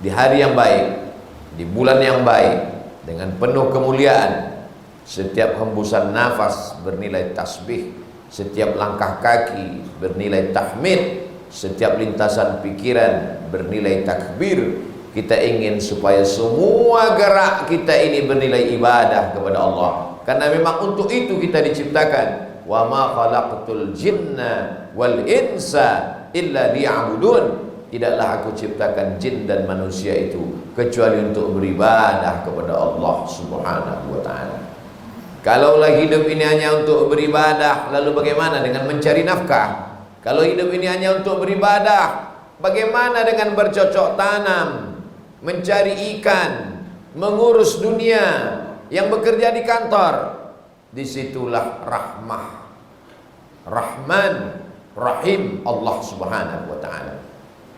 di hari yang baik, di bulan yang baik, dengan penuh kemuliaan. Setiap hembusan nafas bernilai tasbih, setiap langkah kaki bernilai tahmid, setiap lintasan pikiran bernilai takbir. Kita ingin supaya semua gerak kita ini bernilai ibadah kepada Allah, karena memang untuk itu kita diciptakan. Wa ma khalaqtul jinna wal insa illa liya'budun. Tidaklah aku ciptakan jin dan manusia itu kecuali untuk beribadah kepada Allah Subhanahu wa ta'ala. Kalaulah hidup ini hanya untuk beribadah, lalu bagaimana dengan mencari nafkah? Kalau hidup ini hanya untuk beribadah, bagaimana dengan bercocok tanam, mencari ikan, mengurus dunia, yang bekerja di kantor? Disitulah rahmah, Rahman, Rahim Allah Subhanahu wa ta'ala.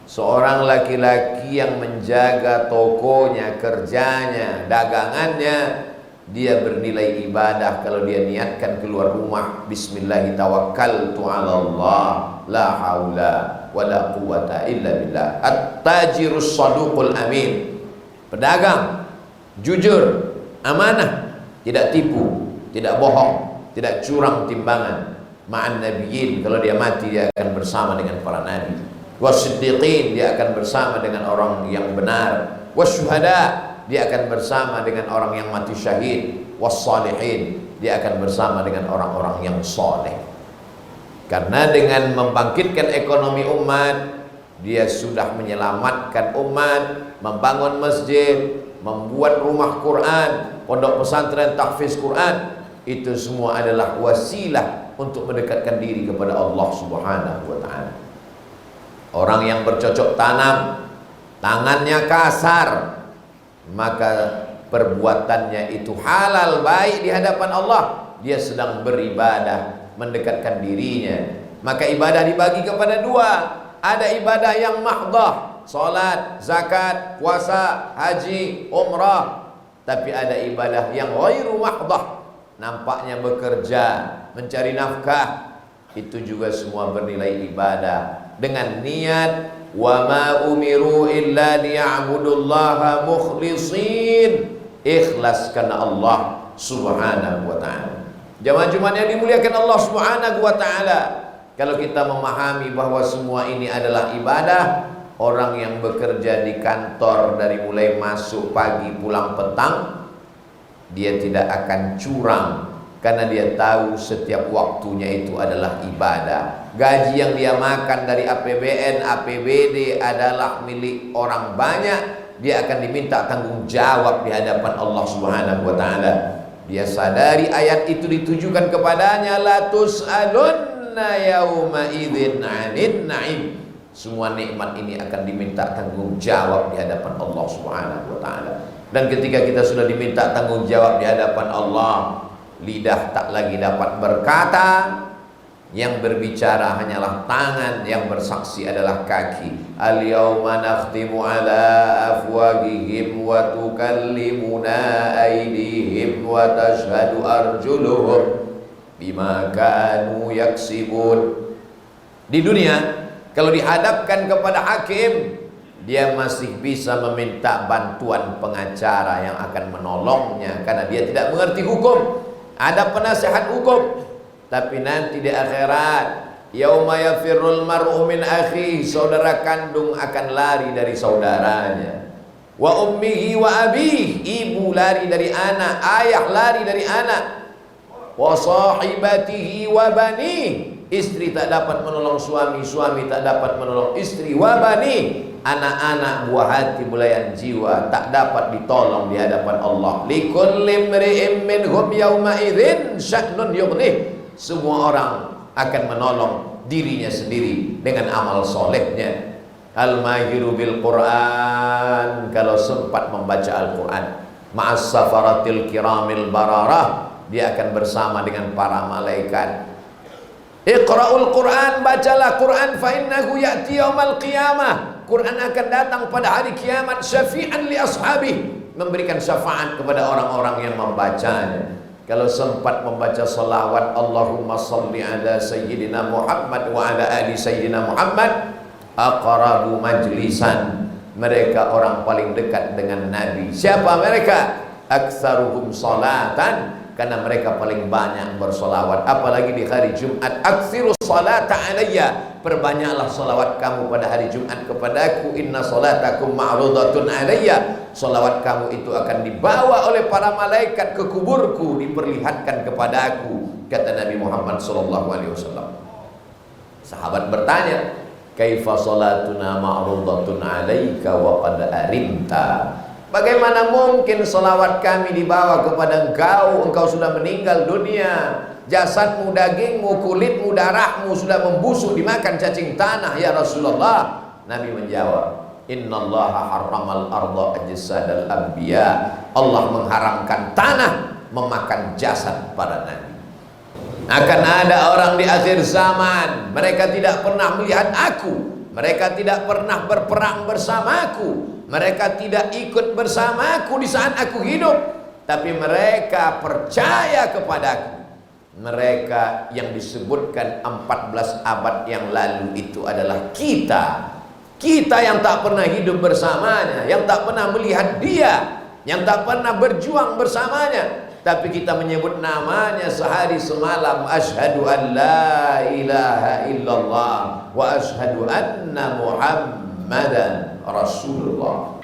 Seorang laki-laki yang menjaga tokonya, kerjanya, dagangannya, dia bernilai ibadah kalau dia niatkan keluar rumah, bismillah tawakkaltu ala Allah, la haula wala quwata illa billah. At-tajirus saduqul amin. Pedagang jujur, amanah, tidak tipu, tidak bohong, tidak curang timbangan. Ma'an nabiyyin, kalau dia mati dia akan bersama dengan para nabi. Wasiddiqin, dia akan bersama dengan orang yang benar. Wasyuhada, dia akan bersama dengan orang yang mati syahid. Wassalihin, dia akan bersama dengan orang-orang yang soleh. Karena dengan membangkitkan ekonomi umat, dia sudah menyelamatkan umat, membangun masjid, membuat rumah Quran, pondok pesantren, tahfiz Quran. Itu semua adalah wasilah untuk mendekatkan diri kepada Allah Subhanahu wa ta'ala. Orang yang bercocok tanam, tangannya kasar, maka perbuatannya itu halal, baik di hadapan Allah. Dia sedang beribadah, mendekatkan dirinya. Maka ibadah dibagi kepada dua. Ada ibadah yang mahdah, salat, zakat, puasa, haji, umrah. Tapi ada ibadah yang ghairu mahdah, nampaknya bekerja, mencari nafkah. Itu juga semua bernilai ibadah, dengan niat wa ma umiru illa liya'budullaha mukhlisin, ikhlas karena Allah Subhanahu wa ta'ala. Jamaah Jumat yang dimuliakan Allah Subhanahu wa ta'ala, kalau kita memahami bahwa semua ini adalah ibadah, orang yang bekerja di kantor dari mulai masuk pagi pulang petang, dia tidak akan curang, karena dia tahu setiap waktunya itu adalah ibadah. Gaji yang dia makan dari APBN, APBD adalah milik orang banyak. Dia akan diminta tanggung jawab di hadapan Allah Subhanahu wa ta'ala. Dia sadari ayat itu ditujukan kepadanya, la tus'alunna yawma idzin 'anil na'im. Semua nikmat ini akan diminta tanggung jawab di hadapan Allah Subhanahu wa ta'ala. Dan ketika kita sudah diminta tanggung jawab di hadapan Allah, lidah tak lagi dapat berkata, yang berbicara hanyalah tangan, yang bersaksi adalah kaki. Al-yawma nakhtimu ala afwahihim wa tukallimuna aydihim wa tashhadu arjuluhum bima kanu yaksibun. Di dunia, kalau dihadapkan kepada hakim, dia masih bisa meminta bantuan pengacara yang akan menolongnya, karena dia tidak mengerti hukum. Ada penasehat hukum. Tapi nanti di akhirat, yauma yafirrul mar'u min akhihi, saudara kandung akan lari dari saudaranya. Wa ummihi wa abihi, ibu lari dari anak, ayah lari dari anak. Wa sahibatihi wa bani, istri tak dapat menolong suami, suami tak dapat menolong istri. Wa bani, anak-anak buah hati belayan jiwa tak dapat ditolong di hadapan Allah. Likulli imri'in minhum yawma idzin sya'nun yughnih. Semua orang akan menolong dirinya sendiri dengan amal solehnya. Al-mahiru bil Quran, kalau sempat membaca Al-Quran, ma'as safaratil kiramil bararah, dia akan bersama dengan para malaikat. Iqra'ul Quran, bacalah Quran, fa innahu ya'ti yaumal qiyamah. Quran akan datang pada hari kiamat, syafi'an li ashabi, memberikan syafaat kepada orang-orang yang membacanya. Kalau sempat membaca salawat, Allahumma salli ala Sayyidina Muhammad wa ala ali Sayyidina Muhammad, aqrabu majlisan Mereka orang paling dekat dengan Nabi. Siapa mereka? Aktsaruhum salatan, karena mereka paling banyak bersolawat. Apalagi di hari Jumat. Aktsiru salata alayya, perbanyaklah solawat kamu pada hari Jumat kepadaku. Inna salatakum ma'rudatun alayya, solawat kamu itu akan dibawa oleh para malaikat ke kuburku, diperlihatkan kepadaku, kata Nabi Muhammad SAW. Sahabat bertanya, kaifa salatuna ma'rudatun alaika wa qad arimta, bagaimana mungkin salawat kami dibawa kepada engkau sudah meninggal dunia, jasadmu, dagingmu, kulitmu, darahmu sudah membusuk dimakan cacing tanah ya Rasulullah. Nabi menjawab, innallaha harramal arda ajsadal anbiya, Allah mengharamkan tanah memakan jasad para nabi. Akan ada orang di akhir zaman, mereka tidak pernah melihat aku, mereka tidak pernah berperang bersamaku, mereka tidak ikut bersamaku di saat aku hidup, tapi mereka percaya kepadaku. Mereka yang disebutkan 14 abad yang lalu itu adalah kita. Kita yang tak pernah hidup bersamanya, yang tak pernah melihat dia, yang tak pernah berjuang bersamanya, tapi kita menyebut namanya sehari semalam. Asyhadu an la ilaha illallah wa asyhadu anna Muhammadan Rasulullah.